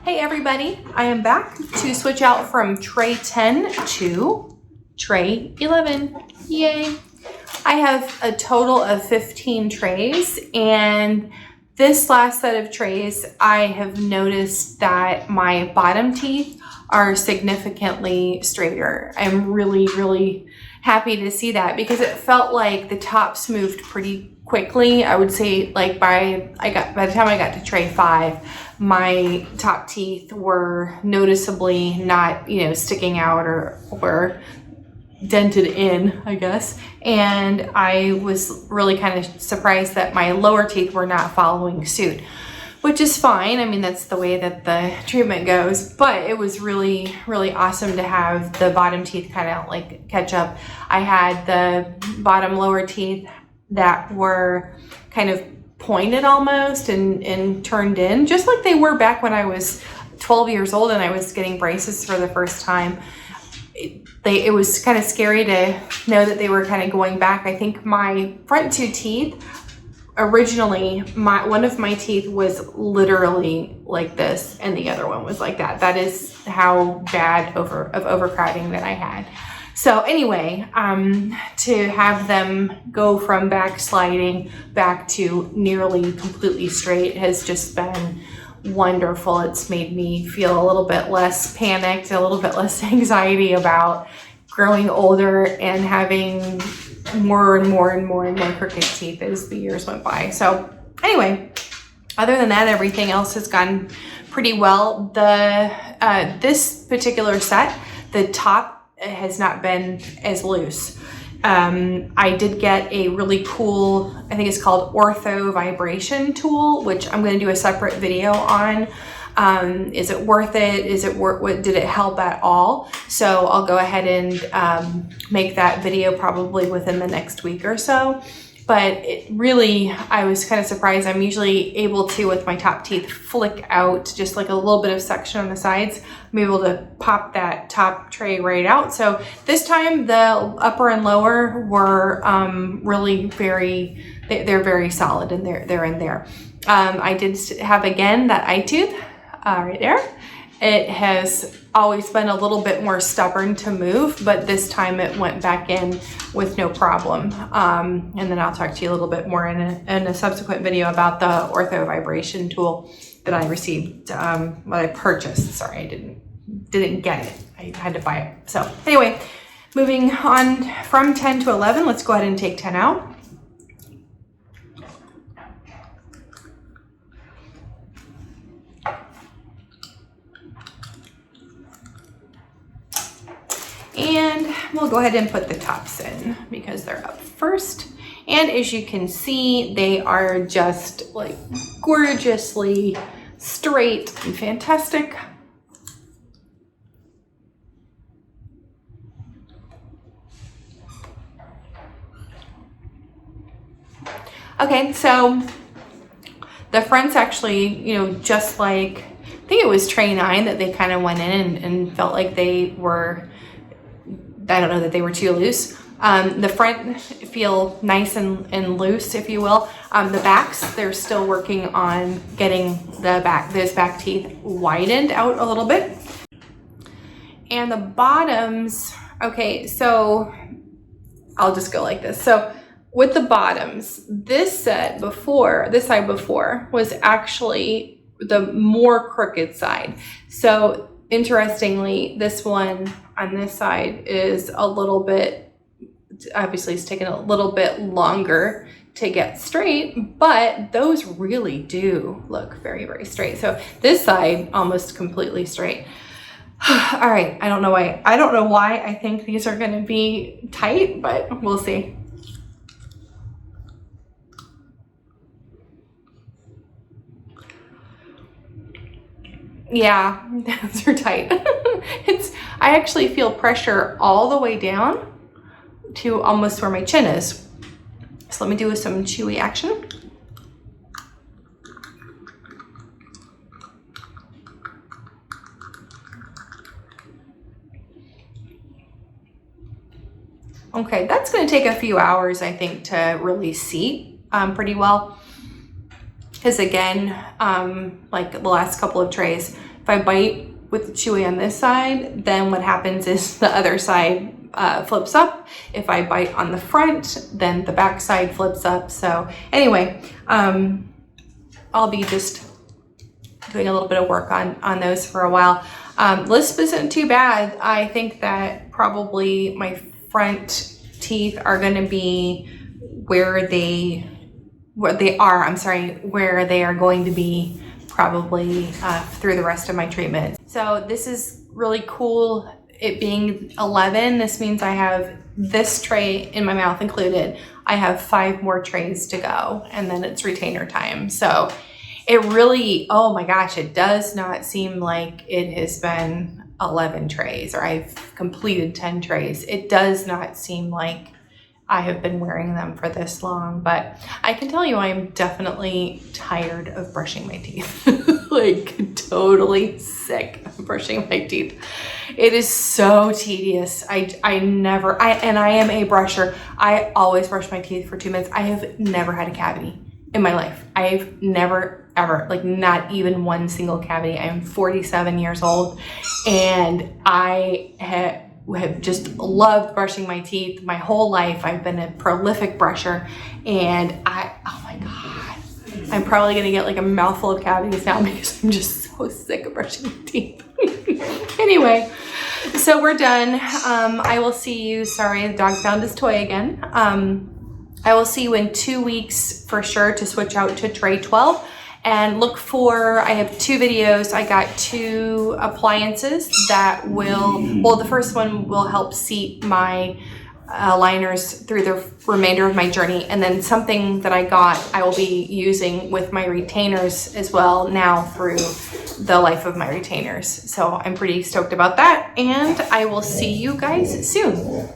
Hey everybody, I am back to switch out from tray 10 to tray 11. Yay! I have a total of 15 trays, and this last set of trays, I have noticed that my bottom teeth are significantly straighter. I'm really happy to see that because it felt like the tops moved pretty quickly. I would say like by the time I got to tray 5, my top teeth were noticeably not, sticking out or dented in, I guess. And I was really kind of surprised that my lower teeth were not following suit, which is fine. I mean, that's the way that the treatment goes, but it was really awesome to have the bottom teeth kind of like catch up. I had the bottom lower teeth that were kind of pointed almost and turned in, just like they were back when I was 12 years old and I was getting braces for the first time. It was kind of scary to know that they were kind of going back. I think my front 2 teeth, originally, one of my teeth was literally like this and the other one was like that. That is how bad of overcrowding that I had. So anyway, to have them go from backsliding back to nearly completely straight has just been wonderful. It's made me feel a little bit less panicked, a little bit less anxiety about growing older and having more and more crooked teeth as the years went by. So anyway, other than that, everything else has gone pretty well. This particular set, the top has not been as loose. I did get a really cool, I think it's called ortho vibration tool, which I'm going to do a separate video on. Is it worth it? Did it help at all? So I'll go ahead and make that video probably within the next week or so. But I was kind of surprised. I'm usually able to, with my top teeth, flick out just like a little bit of section on the sides. I'm able to pop that top tray right out. So this time the upper and lower were really they're very solid and they're in there. I did have, again, that eye tooth right there. It has always been a little bit more stubborn to move, but this time it went back in with no problem. And then I'll talk to you a little bit more in a subsequent video about the ortho vibration tool that I received, what I purchased. Sorry, I didn't get it. I had to buy it. So anyway, moving on from 10 to 11, let's go ahead and take 10 out. And we'll go ahead and put the tops in because they're up first. And as you can see, they are just like gorgeously straight and fantastic. Okay, so the front's actually, just like, I think it was tray 9 that they kind of went in and felt like they were, I don't know, that they were too loose. The front feel nice and loose, if you will. The backs, they're still working on getting those back teeth widened out a little bit. And the bottoms, okay, so I'll just go like this. So with the bottoms, this side before was actually the more crooked side. So interestingly, this one on this side is a little bit, obviously it's taken a little bit longer to get straight, but those really do look very straight. So this side almost completely straight. All right, I don't know why I think these are going to be tight, but we'll see. Yeah, those are tight. I actually feel pressure all the way down to almost where my chin is. So let me do some chewy action. Okay, that's going to take a few hours, I think, to really seat pretty well. Because again, like the last couple of trays If I bite with the chewy on this side, then what happens is the other side flips up. If I bite on the front, then the back side flips up. So anyway, I'll be just doing a little bit of work on those for a while. Lisp isn't too bad. I think that probably my front teeth are going to be where they are going to be probably through the rest of my treatment. So this is really cool. It being 11, this means I have this tray in my mouth included. I have 5 more trays to go, and then it's retainer time. So it really, oh my gosh, it does not seem like it has been 11 trays or I've completed 10 trays. It does not seem like I have been wearing them for this long, but I can tell you I'm definitely tired of brushing my teeth. Like totally sick of brushing my teeth. It is so tedious. I am a brusher. I always brush my teeth for 2 minutes. I have never had a cavity in my life. I've never ever, like not even one single cavity. I'm 47 years old and I have just loved brushing my teeth my whole life. I've been a prolific brusher and oh my God, I'm probably gonna get like a mouthful of cavities now because I'm just so sick of brushing my teeth. Anyway, so we're done. I will see you, sorry, the dog found his toy again. I will see you in 2 weeks for sure to switch out to tray 12. And look for, I have 2 videos. I got 2 appliances that will, well, the first one will help seat my aligners through the remainder of my journey. And then something that I got, I will be using with my retainers as well now through the life of my retainers. So I'm pretty stoked about that. And I will see you guys soon.